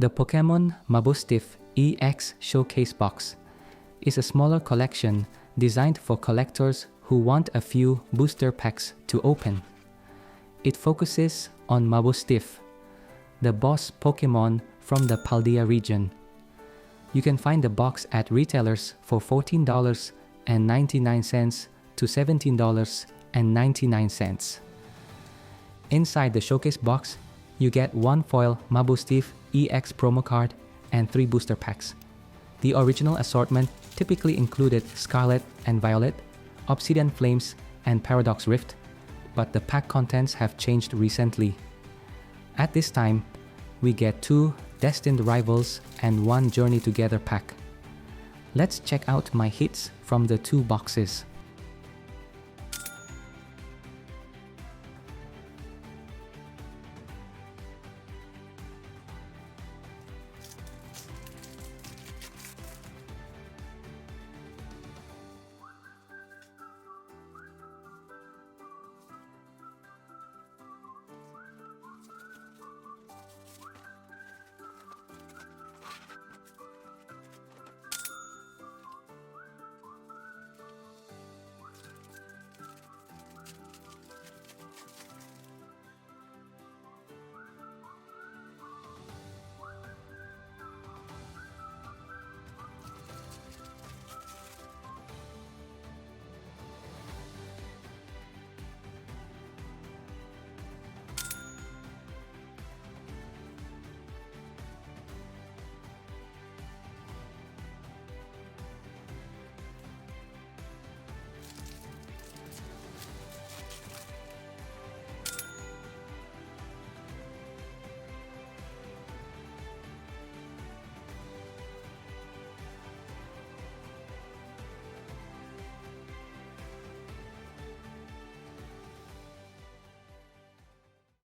The Pokemon Mabosstiff EX Showcase Box is a smaller collection designed for collectors who want a few booster packs to open. It focuses on Mabosstiff, the boss Pokemon from the Paldea region. You can find the box at retailers for $14.99 to $17.99. Inside the showcase box, you get one foil Mabosstiff EX promo card and 3 booster packs. The original assortment typically included Scarlet and Violet, Obsidian Flames, and Paradox Rift, but the pack contents have changed recently. At this time, we get 2 Destined Rivals and 1 Journey Together pack. Let's check out my hits from the 2 boxes.